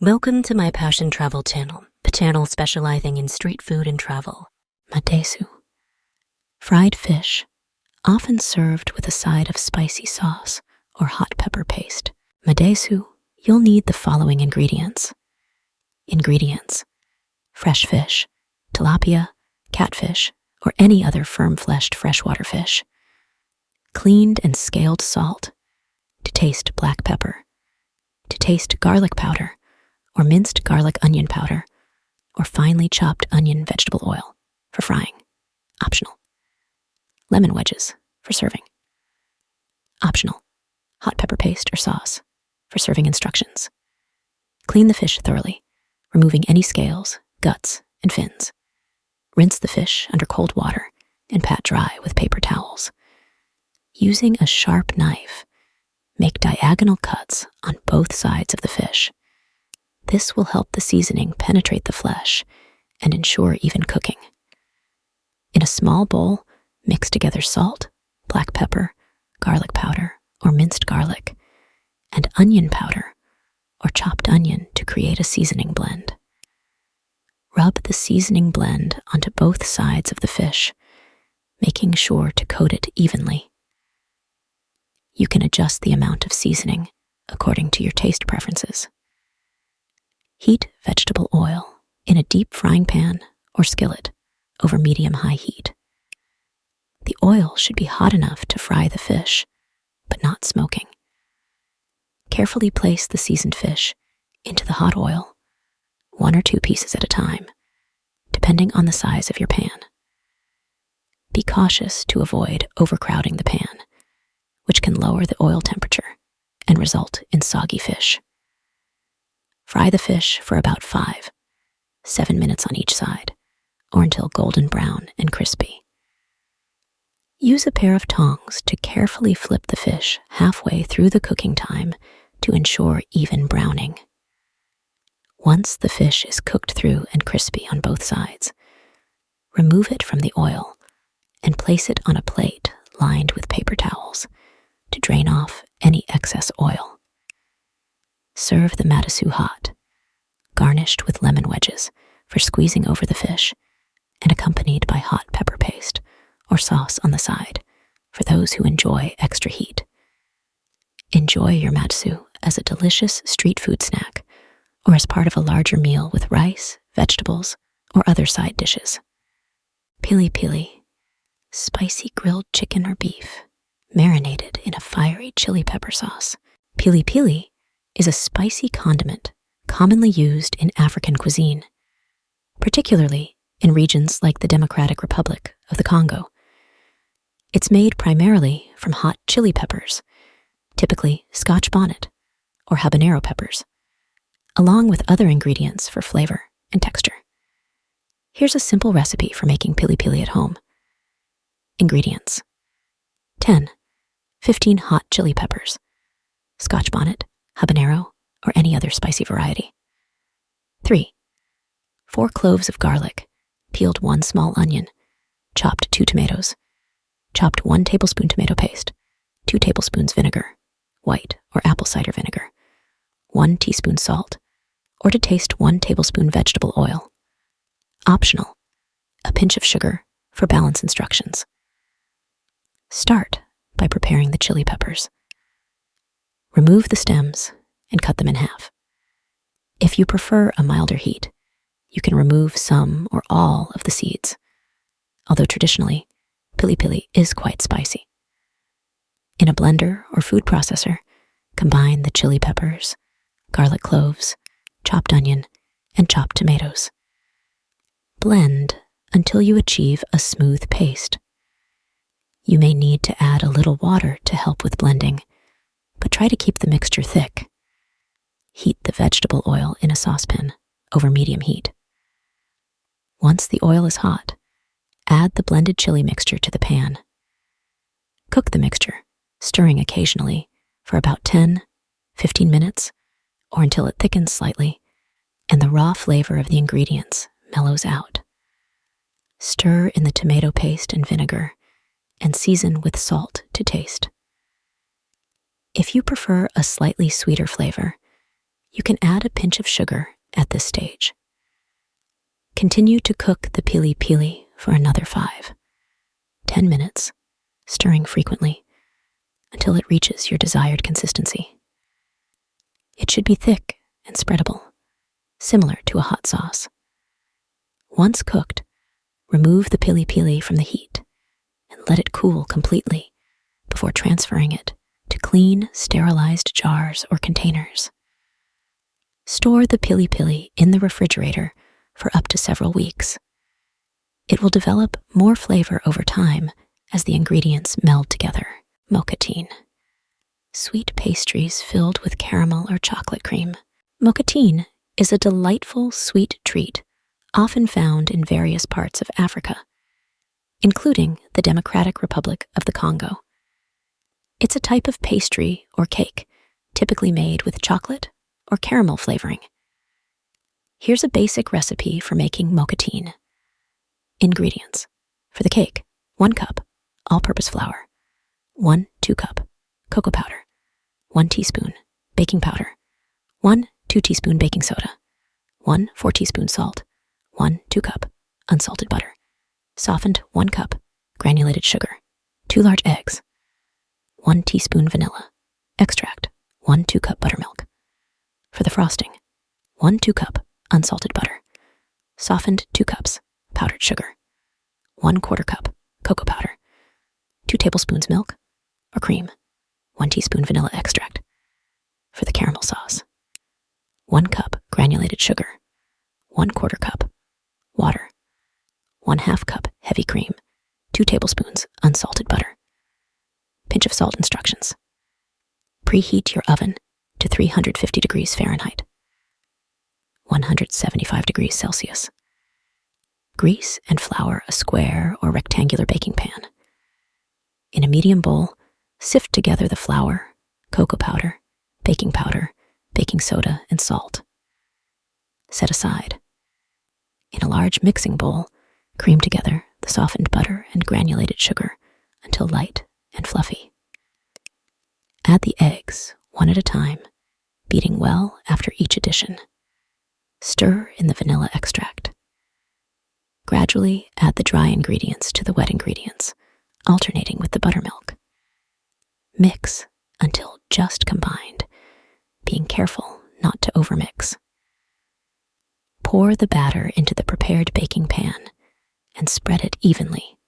Welcome to my Passion Travel channel, the channel specializing in street food and travel. Madesu. Fried fish, often served with a side of spicy sauce or hot pepper paste. Madesu, you'll need the following ingredients. Fresh fish, tilapia, catfish, or any other firm-fleshed freshwater fish. Cleaned and scaled salt. To taste black pepper. To taste garlic powder, or minced garlic onion powder, or finely chopped onion vegetable oil for frying. Optional. Lemon wedges for serving. Optional. Hot pepper paste or sauce for serving instructions. Clean the fish thoroughly, removing any scales, guts, and fins. Rinse the fish under cold water and pat dry with paper towels. Using a sharp knife, make diagonal cuts on both sides of the fish. This will help the seasoning penetrate the flesh and ensure even cooking. In a small bowl, mix together salt, black pepper, garlic powder or minced garlic, and onion powder or chopped onion to create a seasoning blend. Rub the seasoning blend onto both sides of the fish, making sure to coat it evenly. You can adjust the amount of seasoning according to your taste preferences. Heat vegetable oil in a deep frying pan or skillet over medium-high heat. The oil should be hot enough to fry the fish, but not smoking. Carefully place the seasoned fish into the hot oil, 1 or 2 pieces at a time, depending on the size of your pan. Be cautious to avoid overcrowding the pan, which can lower the oil temperature and result in soggy fish. Fry the fish for about 5-7 minutes on each side, or until golden brown and crispy. Use a pair of tongs to carefully flip the fish halfway through the cooking time to ensure even browning. Once the fish is cooked through and crispy on both sides, remove it from the oil and place it on a plate lined with paper towels to drain off any excess oil. Serve the Madesu hot, garnished with lemon wedges for squeezing over the fish and accompanied by hot pepper paste or sauce on the side for those who enjoy extra heat. Enjoy your Madesu as a delicious street food snack or as part of a larger meal with rice, vegetables, or other side dishes. Pili Pili, spicy grilled chicken or beef, marinated in a fiery chili pepper sauce. Pili Pili is a spicy condiment commonly used in African cuisine, particularly in regions like the Democratic Republic of the Congo. It's made primarily from hot chili peppers, typically Scotch bonnet or habanero peppers, along with other ingredients for flavor and texture. Here's a simple recipe for making Pili Pili at home. Ingredients: 10-15 hot chili peppers, Scotch bonnet, habanero, or any other spicy variety. 4 cloves of garlic, peeled 1 small onion, chopped 2 tomatoes, chopped 1 tablespoon tomato paste, 2 tablespoons vinegar, white or apple cider vinegar, 1 teaspoon salt, or to taste 1 tablespoon vegetable oil. Optional, a pinch of sugar for balance instructions. Start by preparing the chili peppers. Remove the stems and cut them in half. If you prefer a milder heat, you can remove some or all of the seeds, although traditionally, Pili Pili is quite spicy. In a blender or food processor, combine the chili peppers, garlic cloves, chopped onion, and chopped tomatoes. Blend until you achieve a smooth paste. You may need to add a little water to help with blending, but try to keep the mixture thick. Heat the vegetable oil in a saucepan over medium heat. Once the oil is hot, add the blended chili mixture to the pan. Cook the mixture, stirring occasionally, for about 10-15 minutes, or until it thickens slightly and the raw flavor of the ingredients mellows out. Stir in the tomato paste and vinegar and season with salt to taste. If you prefer a slightly sweeter flavor, You can add a pinch of sugar at this stage. Continue to cook the Pili Pili for another 5-10 minutes, stirring frequently until it reaches your desired consistency. It should be thick and spreadable, similar to a hot sauce. Once cooked, remove the Pili Pili from the heat and let it cool completely before transferring it to clean, sterilized jars or containers. Store the Pili Pili in the refrigerator for up to several weeks. It will develop more flavor over time as the ingredients meld together. Mokatine. Sweet pastries filled with caramel or chocolate cream. Mokatine is a delightful sweet treat often found in various parts of Africa, including the Democratic Republic of the Congo. It's a type of pastry or cake typically made with chocolate or caramel flavoring. Here's a basic recipe for making mokatine. Ingredients. For the cake, 1 cup all-purpose flour, 1 2-cup cocoa powder, 1 teaspoon baking powder, 1 2-teaspoon baking soda, 1 4-teaspoon salt, 1 2-cup unsalted butter, softened 1 cup granulated sugar, 2 large eggs, 1 teaspoon vanilla, extract 1 2-cup buttermilk. For the frosting, 1 2-cup unsalted butter, softened 2 cups powdered sugar, 1/4 cup cocoa powder, 2 tablespoons milk or cream, 1 teaspoon vanilla extract. For the caramel sauce, 1 cup granulated sugar, 1/4 cup water, 1/2 cup heavy cream, 2 tablespoons unsalted butter. Pinch of salt instructions. Preheat your oven to 350 degrees Fahrenheit, 175 degrees Celsius. Grease and flour a square or rectangular baking pan. In a medium bowl, sift together the flour, cocoa powder, baking soda, and salt. Set aside. In a large mixing bowl, cream together the softened butter and granulated sugar until light and fluffy. Add the eggs one at a time, beating well after each addition. Stir in the vanilla extract. Gradually add the dry ingredients to the wet ingredients, alternating with the buttermilk. Mix until just combined, being careful not to overmix. Pour the batter into the prepared baking pan and spread it evenly.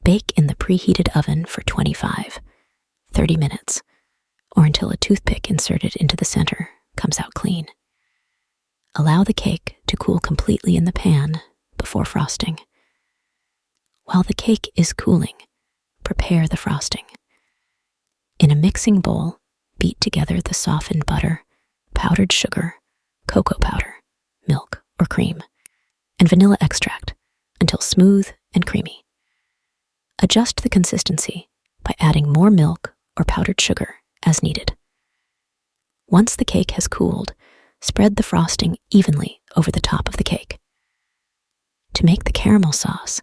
Bake in the preheated oven for 25-30 minutes, or until a toothpick inserted into the center comes out clean. Allow the cake to cool completely in the pan before frosting. While the cake is cooling, prepare the frosting. In a mixing bowl, beat together the softened butter, powdered sugar, cocoa powder, milk or cream, and vanilla extract until smooth and creamy. Adjust the consistency by adding more milk or powdered sugar as needed. Once the cake has cooled, spread the frosting evenly over the top of the cake. To make the caramel sauce,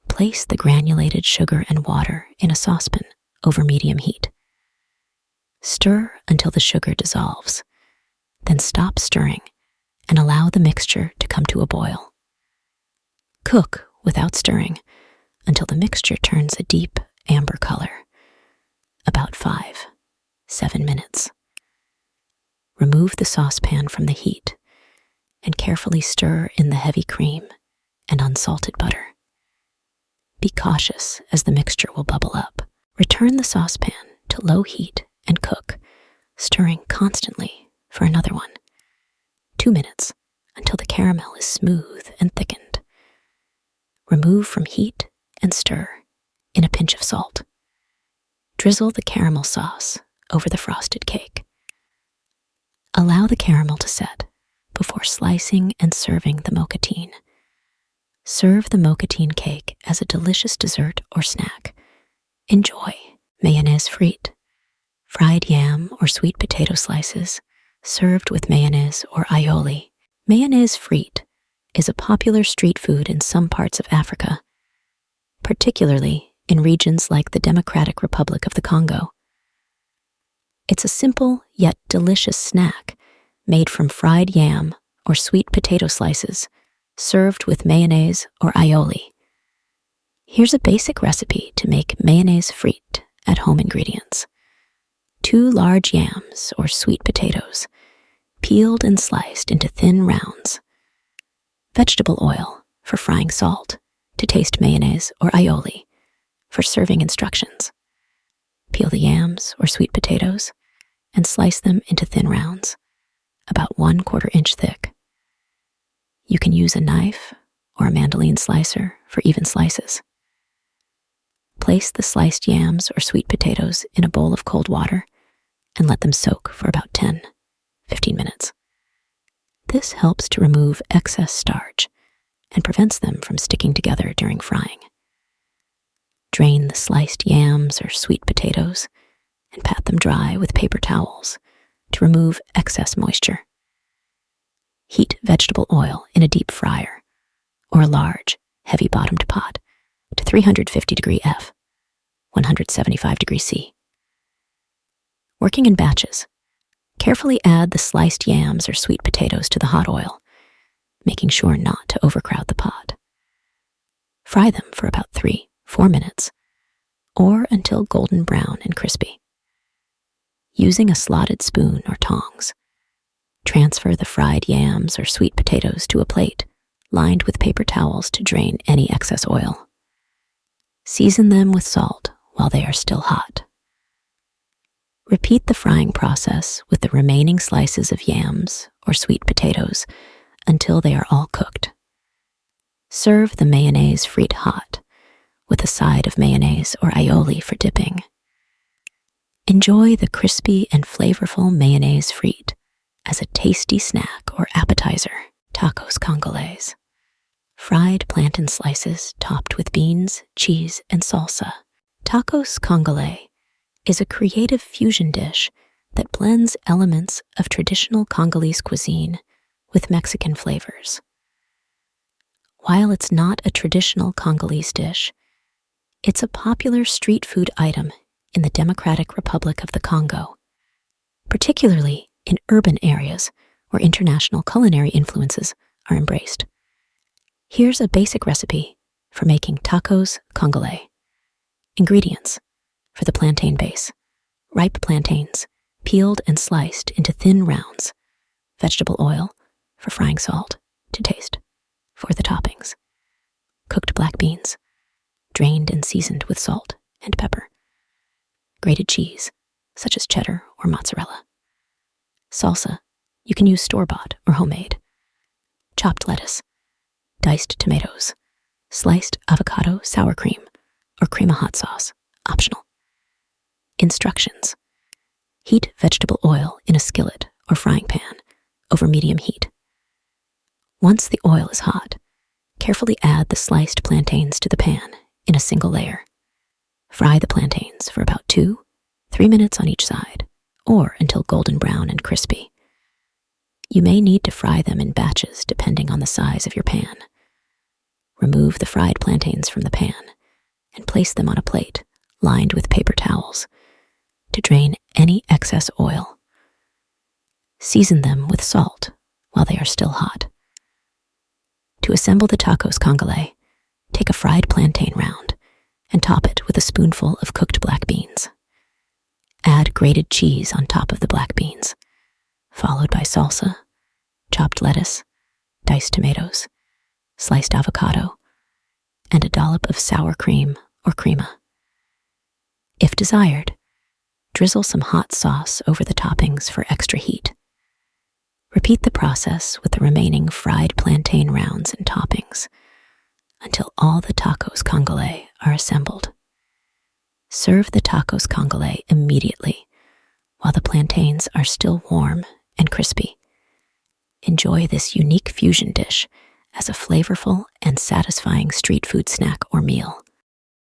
place the granulated sugar and water in a saucepan over medium heat. Stir until the sugar dissolves, then stop stirring and allow the mixture to come to a boil. Cook without stirring until the mixture turns a deep amber color, about 5-7 minutes. Remove the saucepan from the heat and carefully stir in the heavy cream and unsalted butter. Be cautious as the mixture will bubble up. Return the saucepan to low heat and cook, stirring constantly for another 2 minutes until the caramel is smooth and thickened. Remove from heat and stir in a pinch of salt. Drizzle the caramel sauce over the frosted cake. Allow the caramel to set before slicing and serving the mokatine. Serve the mokatine cake as a delicious dessert or snack. Enjoy. Mayonnaise Frite. Fried yam or sweet potato slices served with mayonnaise or aioli. Mayonnaise Frite is a popular street food in some parts of Africa, particularly in regions like the Democratic Republic of the Congo. It's a simple yet delicious snack made from fried yam or sweet potato slices, served with mayonnaise or aioli. Here's a basic recipe to make mayonnaise frite at home ingredients. 2 large yams or sweet potatoes, peeled and sliced into thin rounds. Vegetable oil for frying salt, to taste mayonnaise or aioli, for serving instructions. Peel the yams or sweet potatoes and slice them into thin rounds, about 1/4 inch thick. You can use a knife or a mandolin slicer for even slices. Place the sliced yams or sweet potatoes in a bowl of cold water and let them soak for about 10-15 minutes. This helps to remove excess starch and prevents them from sticking together during frying. Drain the sliced yams or sweet potatoes and pat them dry with paper towels to remove excess moisture. Heat vegetable oil in a deep fryer or a large, heavy-bottomed pot to 350 F, 175 C. Working in batches, carefully add the sliced yams or sweet potatoes to the hot oil, making sure not to overcrowd the pot. Fry them for about 3-4 minutes, or until golden brown and crispy. Using a slotted spoon or tongs, transfer the fried yams or sweet potatoes to a plate lined with paper towels to drain any excess oil. Season them with salt while they are still hot. Repeat the frying process with the remaining slices of yams or sweet potatoes until they are all cooked. Serve the mayonnaise frite hot, with a side of mayonnaise or aioli for dipping. Enjoy the crispy and flavorful mayonnaise frite as a tasty snack or appetizer. Tacos Congolais. Fried plantain slices topped with beans, cheese, and salsa. Tacos Congolais is a creative fusion dish that blends elements of traditional Congolese cuisine with Mexican flavors. While it's not a traditional Congolese dish, it's a popular street food item in the Democratic Republic of the Congo, particularly in urban areas where international culinary influences are embraced. Here's a basic recipe for making tacos Congolais. Ingredients: for the plantain base, ripe plantains, peeled and sliced into thin rounds. Vegetable oil for frying salt, to taste. For the toppings: cooked black beans, drained and seasoned with salt and pepper. Grated cheese, such as cheddar or mozzarella. Salsa, you can use store-bought or homemade. Chopped lettuce, diced tomatoes, sliced avocado sour cream, or crema hot sauce, optional. Instructions: heat vegetable oil in a skillet or frying pan over medium heat. Once the oil is hot, carefully add the sliced plantains to the pan in a single layer. Fry the plantains for about 2-3 minutes on each side, or until golden brown and crispy. You may need to fry them in batches depending on the size of your pan. Remove the fried plantains from the pan and place them on a plate lined with paper towels to drain any excess oil. Season them with salt while they are still hot. To assemble the tacos Congolais, take a fried plantain round and top it with a spoonful of cooked black beans. Add grated cheese on top of the black beans, followed by salsa, chopped lettuce, diced tomatoes, sliced avocado, and a dollop of sour cream or crema. If desired, drizzle some hot sauce over the toppings for extra heat. Repeat the process with the remaining fried plantain rounds and toppings until all the tacos Congolais are assembled. Serve the tacos Congolais immediately while the plantains are still warm and crispy. Enjoy this unique fusion dish as a flavorful and satisfying street food snack or meal.